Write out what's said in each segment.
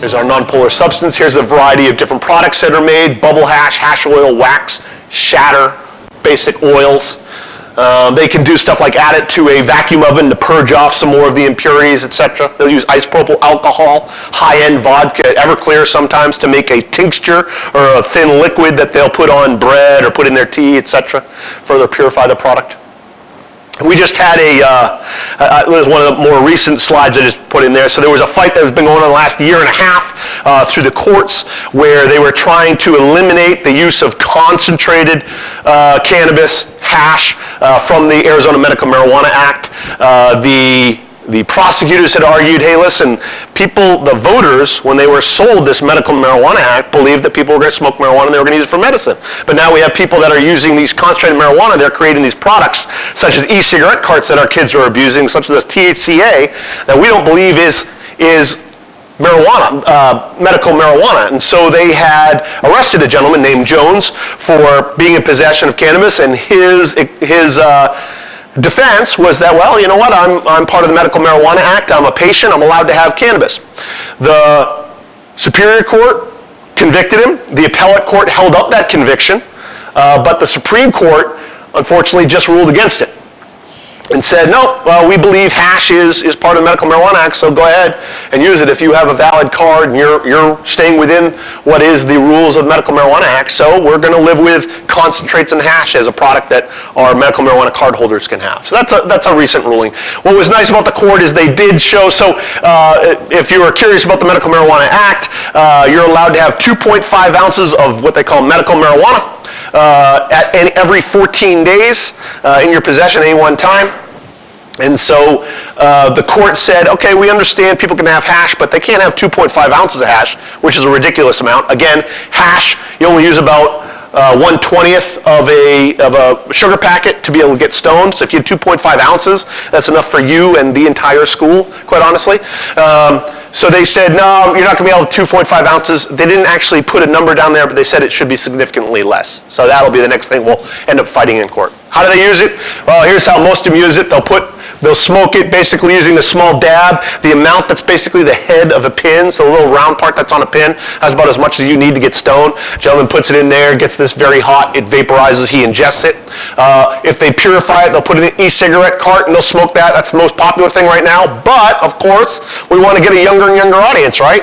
There's our non-polar substance. Here's a variety of different products that are made: bubble hash, hash oil, wax, shatter, basic oils. They can do stuff like add it to a vacuum oven to purge off some more of the impurities, etc. They'll use isopropyl alcohol, high-end vodka, Everclear sometimes to make a tincture or a thin liquid that they'll put on bread or put in their tea, etc. Further purify the product. We just had it was one of the more recent slides I just put in there. So there was a fight that has been going on the last year and a half through the courts where they were trying to eliminate the use of concentrated cannabis hash from the Arizona Medical Marijuana Act. The prosecutors had argued, hey, listen, the voters, when they were sold this Medical Marijuana Act, believed that people were going to smoke marijuana and they were going to use it for medicine. But now we have people that are using these concentrated marijuana, they're creating these products, such as e-cigarette carts that our kids are abusing, such as THCA, that we don't believe is marijuana, medical marijuana. And so they had arrested a gentleman named Jones for being in possession of cannabis, and his defense was that, well, you know what, I'm part of the Medical Marijuana Act, I'm a patient, I'm allowed to have cannabis. The Superior Court convicted him, the Appellate Court held up that conviction, but the Supreme Court, unfortunately, just ruled against it and said, no, well, we believe hash is part of the Medical Marijuana Act, so go ahead and use it if you have a valid card and you're staying within what is the rules of the Medical Marijuana Act, so we're going to live with concentrates and hash as a product that our medical marijuana card holders can have. So that's a recent ruling. What was nice about the court is they did show, so if you were curious about the Medical Marijuana Act, you're allowed to have 2.5 ounces of what they call medical marijuana every 14 days in your possession at any one time. And so the court said, okay, we understand people can have hash, but they can't have 2.5 ounces of hash, which is a ridiculous amount. Again, hash, you only use about 1/20th of a sugar packet to be able to get stoned. So if you have 2.5 ounces, that's enough for you and the entire school, quite honestly. So they said, no, you're not going to be able to 2.5 ounces. They didn't actually put a number down there, but they said it should be significantly less. So that'll be the next thing we'll end up fighting in court. How do they use it? Well, here's how most of them use it. They'll smoke it basically using the small dab. The amount that's basically the head of a pin, so the little round part that's on a pin, has about as much as you need to get stoned. Gentleman puts it in there, gets this very hot, it vaporizes, he ingests it. If they purify it, they'll put it in an e-cigarette cart and they'll smoke that. That's the most popular thing right now. But, of course, we want to get a younger and younger audience, right?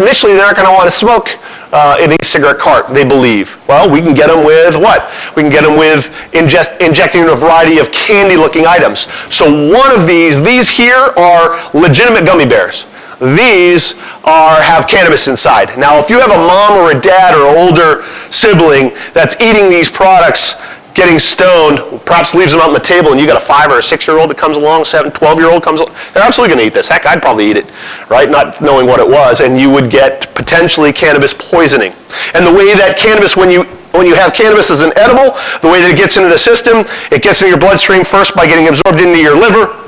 Initially, they're not going to want to smoke an e-cigarette cart, they believe. Well, we can get them with what? We can get them with injecting a variety of candy-looking items. So one of these here are legitimate gummy bears. These have cannabis inside. Now, if you have a mom or a dad or an older sibling that's eating these products, getting stoned, perhaps leaves them out on the table, and you got a 5 or a 6-year-old that comes along, 7, 12-year-old comes along, they're absolutely going to eat this. Heck, I'd probably eat it, right? Not knowing what it was, and you would get potentially cannabis poisoning. And the way that cannabis, when you have cannabis as an edible, the way that it gets into the system, it gets into your bloodstream first by getting absorbed into your liver,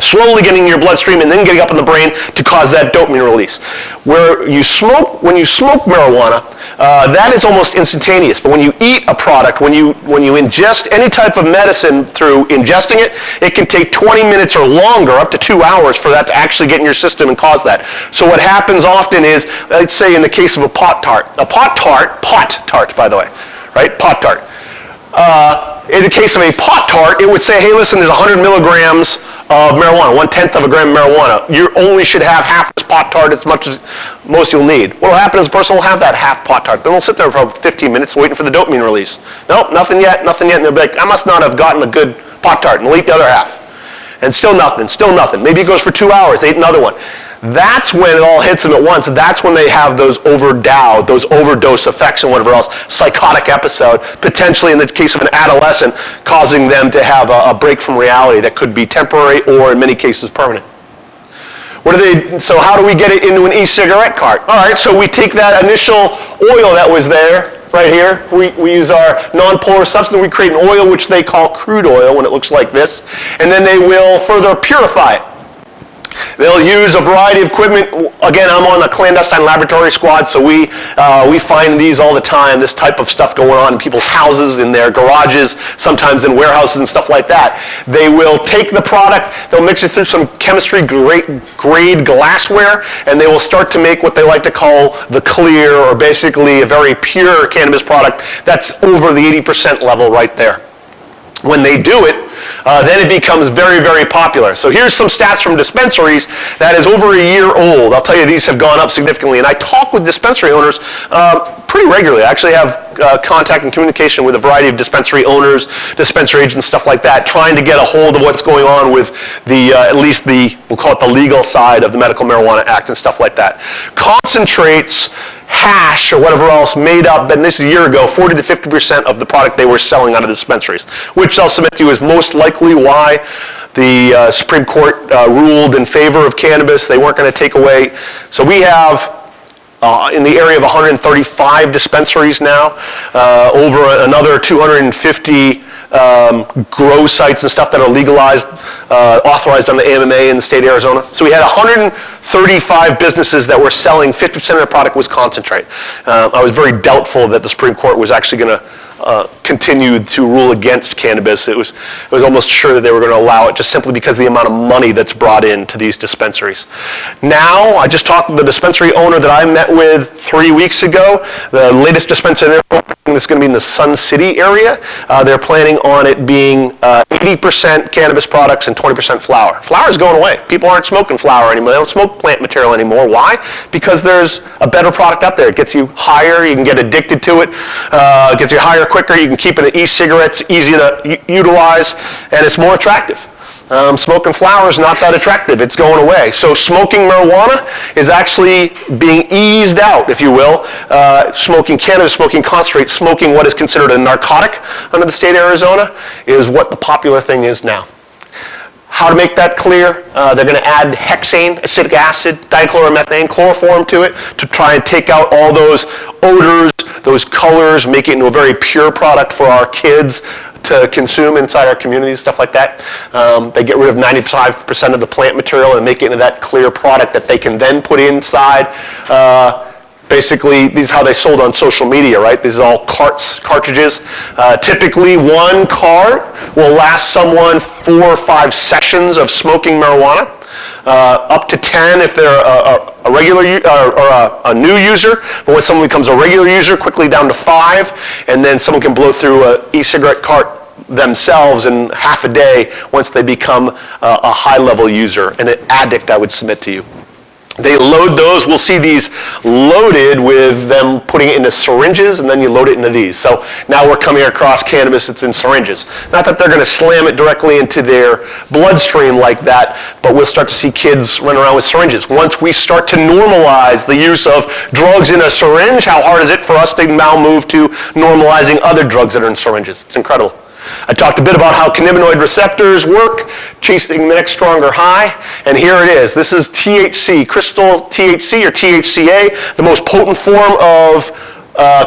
slowly getting in your bloodstream and then getting up in the brain to cause that dopamine release. When you smoke marijuana, that is almost instantaneous. But when you eat a product, when you ingest any type of medicine through ingesting it, it can take 20 minutes or longer, up to 2 hours, for that to actually get in your system and cause that. So what happens often is, let's say in the case of a pot-tart, by the way, right? Pot-tart. In the case of a pot-tart, it would say, hey, listen, there's 100 milligrams of marijuana, 1/10 of a gram of marijuana. You only should have half this pot-tart, as much as most you'll need. What will happen is the person will have that half pot-tart. Then they'll sit there for 15 minutes waiting for the dopamine release. Nope, nothing yet. And they'll be like, I must not have gotten a good pot-tart, and they'll eat the other half. And still nothing. Maybe it goes for 2 hours, they eat another one. That's when it all hits them at once. That's when they have those overdose effects and whatever else, psychotic episode, potentially in the case of an adolescent, causing them to have a break from reality that could be temporary or in many cases permanent. So how do we get it into an e-cigarette cart? All right, so we take that initial oil that was there, right here. We use our non-polar substance. We create an oil which they call crude oil when it looks like this, and then they will further purify it. They'll use a variety of equipment. Again, I'm on the clandestine laboratory squad, so we find these all the time, this type of stuff going on in people's houses, in their garages, sometimes in warehouses and stuff like that. They will take the product, they'll mix it through some chemistry grade glassware, and they will start to make what they like to call the clear, or basically a very pure cannabis product that's over the 80% level right there. When they do it, then it becomes very, very popular. So here's some stats from dispensaries that is over a year old. I'll tell you, these have gone up significantly. And I talk with dispensary owners pretty regularly. I actually have contact and communication with a variety of dispensary owners, dispensary agents, stuff like that, trying to get a hold of what's going on with the, at least the, we'll call it the legal side of the Medical Marijuana Act and stuff like that. Concentrates, hash, or whatever else made up, and this is a year ago, 40 to 50% of the product they were selling out of the dispensaries, which I'll submit to you is most likely why the Supreme Court ruled in favor of cannabis. They weren't going to take away. So we have in the area of 135 dispensaries now, over another 250 grow sites and stuff that are legalized, authorized on the AMMA in the state of Arizona. So we had 135 businesses that were selling 50% of their product was concentrate. I was very doubtful that the Supreme Court was actually going to continue to rule against cannabis. It was almost sure that they were going to allow it, just simply because of the amount of money that's brought into these dispensaries. Now, I just talked to the dispensary owner that I met with 3 weeks ago. The latest dispensary they're opening is going to be in the Sun City area. They're planning on it being 80% cannabis products and 20% flower. Flower is going away. People aren't smoking flower anymore. They don't smoke plant material anymore. Why? Because there's a better product out there. It gets you higher. You can get addicted to it. It gets you higher quicker. You can keep it in e-cigarettes, easy to utilize, and it's more attractive. Smoking flower is not that attractive. It's going away. So smoking marijuana is actually being eased out, if you will. Smoking cannabis, smoking concentrate, smoking what is considered a narcotic under the state of Arizona is what the popular thing is now. How to make that clear? They're going to add hexane, acetic acid, dichloromethane, chloroform to it to try and take out all those odors, those colors, make it into a very pure product for our kids to consume inside our communities, stuff like that. They get rid of 95% of the plant material and make it into that clear product that they can then put inside. Basically, these is how they sold on social media, right? These are all cartridges. Typically, one cart will last someone 4 or 5 sessions of smoking marijuana, up to 10 if they're a regular or a new user. But when someone becomes a regular user, quickly down to 5, and then someone can blow through an e-cigarette cart themselves in half a day once they become a high-level user, and an addict, I would submit to you. They load those. We'll see these loaded with them putting it into syringes, and then you load it into these. So now we're coming across cannabis that's in syringes. Not that they're going to slam it directly into their bloodstream like that, but we'll start to see kids run around with syringes. Once we start to normalize the use of drugs in a syringe, how hard is it for us to now move to normalizing other drugs that are in syringes? It's incredible. I talked a bit about how cannabinoid receptors work, chasing the next stronger high, and here it is. This is THC, crystal THC or THCA, the most potent form of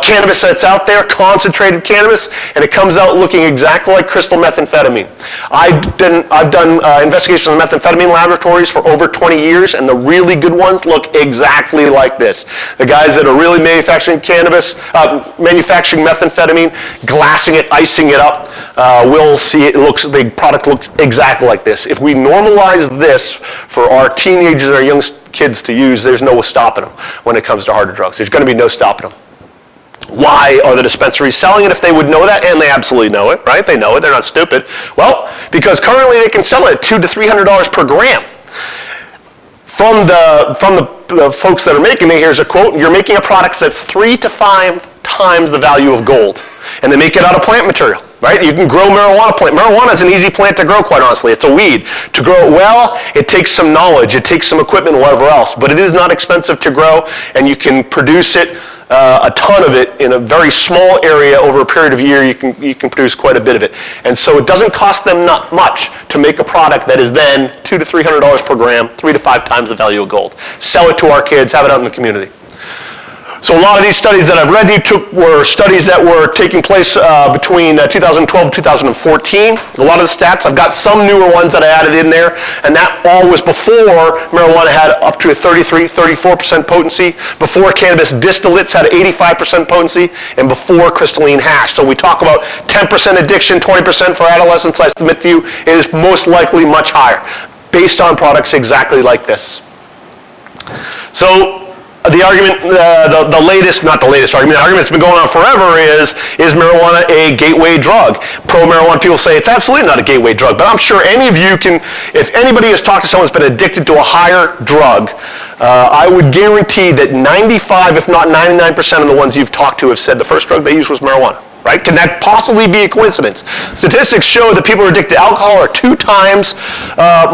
cannabis that's out there, concentrated cannabis, and it comes out looking exactly like crystal methamphetamine. I've done investigations in methamphetamine laboratories for over 20 years, and the really good ones look exactly like this. The guys that are really manufacturing cannabis, manufacturing methamphetamine, glassing it, icing it up, we'll see the product looks exactly like this. If we normalize this for our teenagers or young kids to use, there's no stopping them when it comes to harder drugs. There's going to be no stopping them. Why are the dispensaries selling it if they would know that? And they absolutely know it, right? They know it. They're not stupid. Well, because currently they can sell it at $200 to $300 per gram. From the folks that are making it, here's a quote: "You're making a product that's 3 to 5 times the value of gold." And they make it out of plant material, right? You can grow marijuana plant. Marijuana is an easy plant to grow, quite honestly. It's a weed. To grow it well, it takes some knowledge. It takes some equipment and whatever else. But it is not expensive to grow, and you can produce it, a ton of it, in a very small area over a period of a year. You can produce quite a bit of it. And so it doesn't cost them not much to make a product that is then $200 to $300 per gram, 3 to 5 times the value of gold. Sell it to our kids, have it out in the community. So a lot of these studies that I've read were studies that were taking place between 2012 and 2014. A lot of the stats, I've got some newer ones that I added in there, and that all was before marijuana had up to a 34% potency, before cannabis distillates had 85% potency, and before crystalline hash. So we talk about 10% addiction, 20% for adolescents. I submit to you, it is most likely much higher, based on products exactly like this. So the argument, the latest, not the latest argument, the argument that's been going on forever is marijuana a gateway drug? Pro-marijuana people say it's absolutely not a gateway drug, but I'm sure any of you can, if anybody has talked to someone who's been addicted to a higher drug, I would guarantee that 95, if not 99% of the ones you've talked to have said the first drug they used was marijuana. Right? Can that possibly be a coincidence? Statistics show that people who are addicted to alcohol are 2 times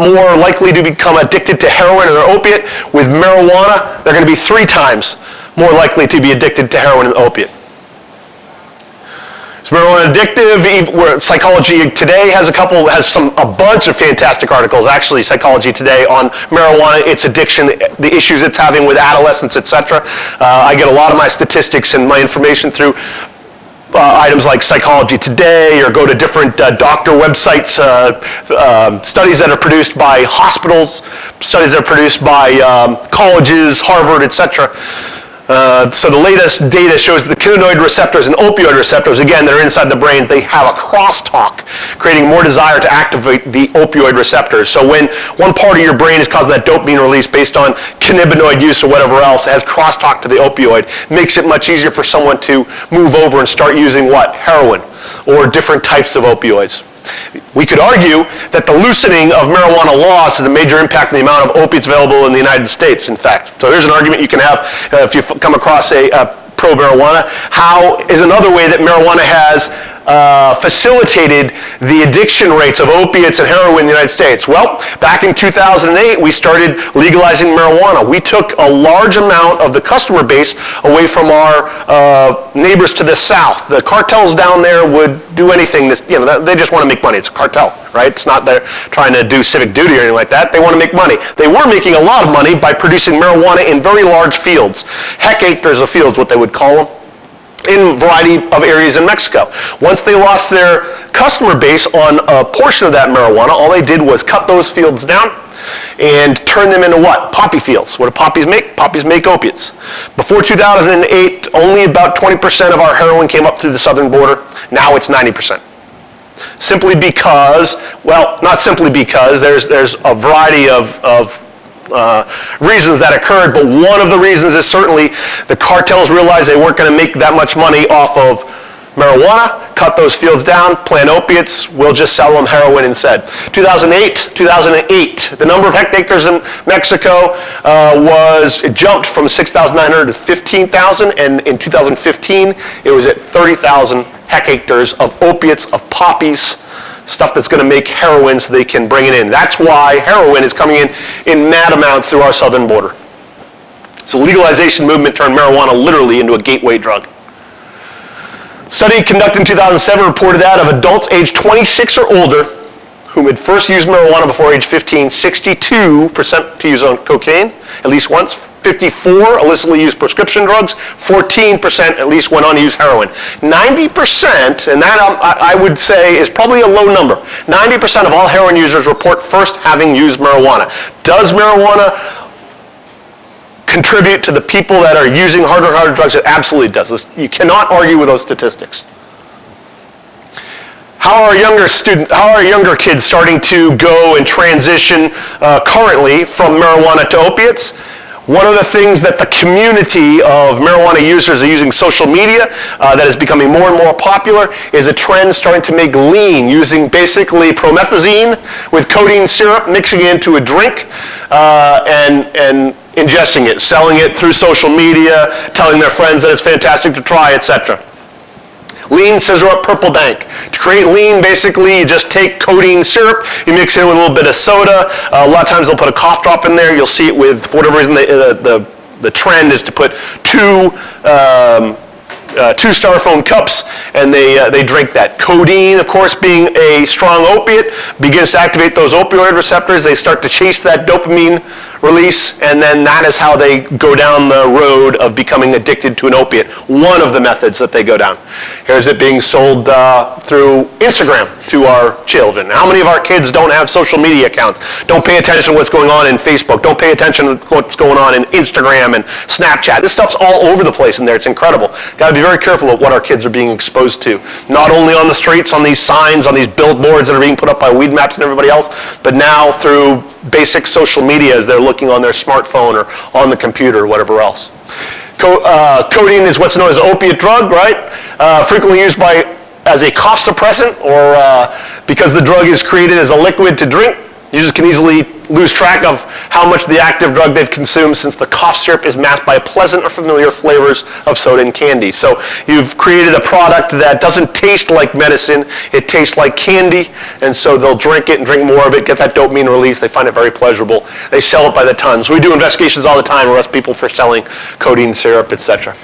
more likely to become addicted to heroin or opiate. With marijuana, they're going to be 3 times more likely to be addicted to heroin and opiate. Is marijuana addictive? Psychology Today has a bunch of fantastic articles, actually, Psychology Today, on marijuana, its addiction, the issues it's having with adolescents, etc. I get a lot of my statistics and my information through items like Psychology Today, or go to different doctor websites, studies that are produced by hospitals, studies that are produced by colleges, Harvard, etc. So the latest data shows that the cannabinoid receptors and opioid receptors, again, that are inside the brain, they have a crosstalk, creating more desire to activate the opioid receptors. So when one part of your brain is causing that dopamine release based on cannabinoid use or whatever else, it has crosstalk to the opioid, makes it much easier for someone to move over and start using what? Heroin or different types of opioids. We could argue that the loosening of marijuana laws has a major impact on the amount of opiates available in the United States, in fact. So here's an argument you can have if you come across a pro-marijuana. How is another way that marijuana has facilitated the addiction rates of opiates and heroin in the United States? Well, back in 2008, we started legalizing marijuana. We took a large amount of the customer base away from our neighbors to the south. The cartels down there would do anything. They just want to make money. It's a cartel, right? It's not they're trying to do civic duty or anything like that. They want to make money. They were making a lot of money by producing marijuana in very large fields, hectares of fields, what they would call them, in a variety of areas in Mexico. Once they lost their customer base on a portion of that marijuana, all they did was cut those fields down and turn them into what? Poppy fields. What do poppies make? Poppies make opiates. Before 2008, only about 20% of our heroin came up through the southern border. Now it's 90%. Simply because, well, not simply because, there's a variety of reasons that occurred, but one of the reasons is certainly the cartels realized they weren't going to make that much money off of marijuana, cut those fields down, plant opiates, we'll just sell them heroin instead. 2008, the number of hectares in Mexico jumped from 6,900 to 15,000, and in 2015 it was at 30,000 hectares of opiates, of poppies, stuff that's going to make heroin so they can bring it in. That's why heroin is coming in mad amounts through our southern border. So the legalization movement turned marijuana literally into a gateway drug. Study conducted in 2007 reported that of adults aged 26 or older whom had first used marijuana before age 15, 62% to use on cocaine at least once, 54 illicitly used prescription drugs, 14% at least went on to use heroin. 90%, and that I would say is probably a low number, 90% of all heroin users report first having used marijuana. Does marijuana contribute to the people that are using harder and harder drugs? It absolutely does. You cannot argue with those statistics. How are younger kids starting to go and transition currently from marijuana to opiates? One of the things that the community of marijuana users are using social media that is becoming more and more popular is a trend starting to make lean, using basically promethazine with codeine syrup, mixing it into a drink, and ingesting it, selling it through social media, telling their friends that it's fantastic to try, etc. Lean scissor up purple dank. To create lean, basically, you just take codeine syrup, you mix it with a little bit of soda. A lot of times they'll put a cough drop in there. You'll see it with, for whatever reason, the trend is to put 2 2 styrofoam cups, and they drink that. Codeine, of course, being a strong opiate, begins to activate those opioid receptors. They start to chase that dopamine release, and then that is how they go down the road of becoming addicted to an opiate. One of the methods that they go down. Here's it being sold through Instagram to our children. How many of our kids don't have social media accounts? Don't pay attention to what's going on in Facebook. Don't pay attention to what's going on in Instagram and Snapchat. This stuff's all over the place in there. It's incredible. Got to be very careful of what our kids are being exposed to. Not only on the streets, on these signs, on these billboards that are being put up by Weed Maps and everybody else, but now through basic social media as they're looking on their smartphone or on the computer or whatever else. Codeine is what's known as an opiate drug, right? Frequently used as a cough suppressant, or because the drug is created as a liquid to drink. Users can easily lose track of how much of the active drug they've consumed, since the cough syrup is masked by pleasant or familiar flavors of soda and candy. So you've created a product that doesn't taste like medicine, it tastes like candy, and so they'll drink it and drink more of it, get that dopamine release. They find it very pleasurable. They sell it by the tons. We do investigations all the time, arrest people for selling codeine syrup, etc.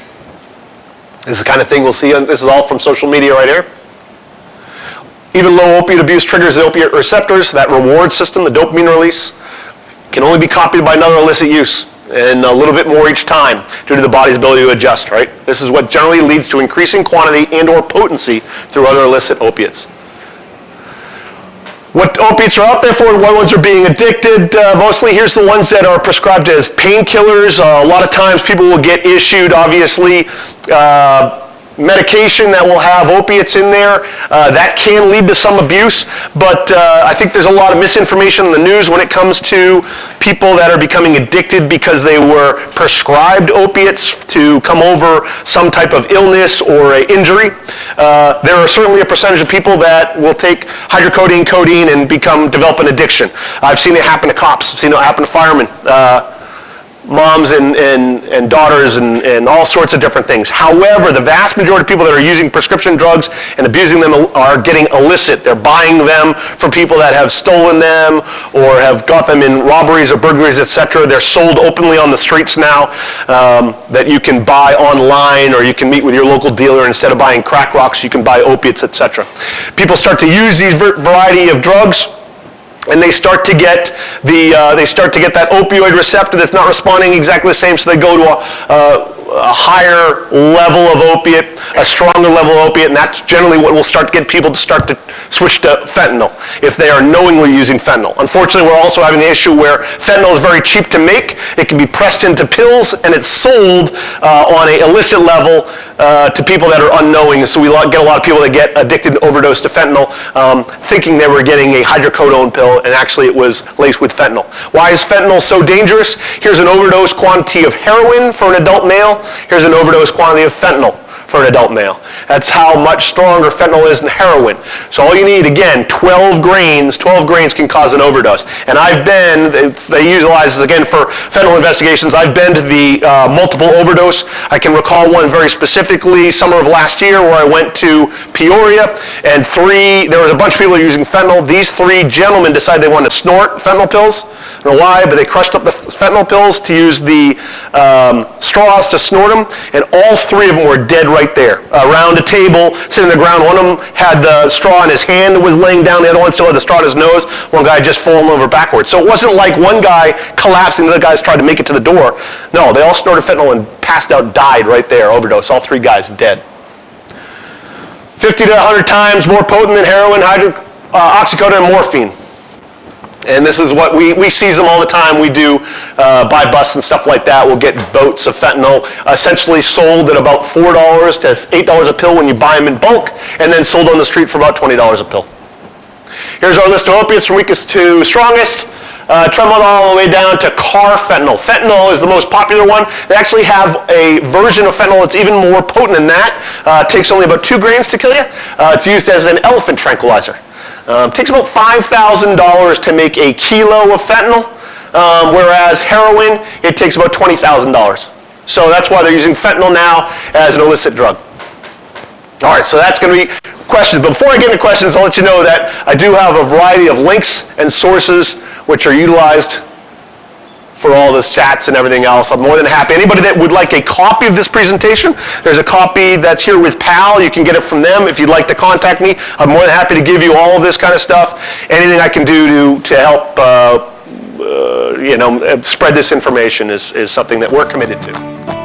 This is the kind of thing we'll see. This is all from social media right here. Even low opiate abuse triggers the opiate receptors. That reward system, the dopamine release, can only be copied by another illicit use, and a little bit more each time due to the body's ability to adjust, right? This is what generally leads to increasing quantity and or potency through other illicit opiates. What opiates are out there for, what ones are being addicted? Mostly, here's the ones that are prescribed as painkillers. A lot of times people will get issued, obviously, medication that will have opiates in there. That can lead to some abuse, but I think there's a lot of misinformation in the news when it comes to people that are becoming addicted because they were prescribed opiates to come over some type of illness or an injury. There are certainly a percentage of people that will take hydrocodone, codeine, and develop an addiction. I've seen it happen to cops. I've seen it happen to firemen. Moms and daughters and all sorts of different things. However, the vast majority of people that are using prescription drugs and abusing them are getting illicit. They're buying them from people that have stolen them or have got them in robberies or burglaries, etc. They're sold openly on the streets now, that you can buy online, or you can meet with your local dealer. Instead of buying crack rocks, you can buy opiates, etc. People start to use these variety of drugs, and they start to get that opioid receptor that's not responding exactly the same, so they go to a higher level of opiate, a stronger level of opiate, and that's generally what will start to get people to start to switch to fentanyl if they are knowingly using fentanyl. Unfortunately, we're also having the issue where fentanyl is very cheap to make. It can be pressed into pills, and it's sold on an illicit level to people that are unknowing. So we get a lot of people that get addicted and overdose to fentanyl, thinking they were getting a hydrocodone pill, and actually it was laced with fentanyl. Why is fentanyl so dangerous? Here's an overdose quantity of heroin for an adult male. Here's an overdose quantity of fentanyl for an adult male. That's how much stronger fentanyl is than heroin. So all you need, again, 12 grains can cause an overdose. And they utilize this again for fentanyl investigations. I've been to the multiple overdose. I can recall one very specifically, summer of last year, where I went to Peoria, and there was a bunch of people using fentanyl. These 3 gentlemen decided they wanted to snort fentanyl pills. I don't know why, but they crushed up the fentanyl pills to use the straws to snort them, and all 3 of them were dead right there, around a table, sitting on the ground. One of them had the straw in his hand, was laying down. The other one still had the straw in his nose. One guy just fallen over backwards. So it wasn't like one guy collapsed and the other guys tried to make it to the door. No, they all snorted fentanyl and passed out, died right there, overdose. All 3 guys dead. 50 to 100 times more potent than heroin, oxycodone, and morphine. And this is what we seize them all the time. We do buy busts and stuff like that. We'll get boats of fentanyl essentially sold at about $4 to $8 a pill when you buy them in bulk, and then sold on the street for about $20 a pill. Here's our list of opiates from weakest to strongest. Trembled all the way down to carfentanil. Fentanyl is the most popular one. They actually have a version of fentanyl that's even more potent than that. It takes only about 2 grains to kill you. It's used as an elephant tranquilizer. It takes about $5,000 to make a kilo of fentanyl, whereas heroin, it takes about $20,000. So that's why they're using fentanyl now as an illicit drug. All right, so that's going to be questions. But before I get into questions, I'll let you know that I do have a variety of links and sources which are utilized for all this chats and everything else. I'm more than happy. Anybody that would like a copy of this presentation, there's a copy that's here with PAL. You can get it from them. If you'd like to contact me, I'm more than happy to give you all of this kind of stuff. Anything I can do to help spread this information is something that we're committed to.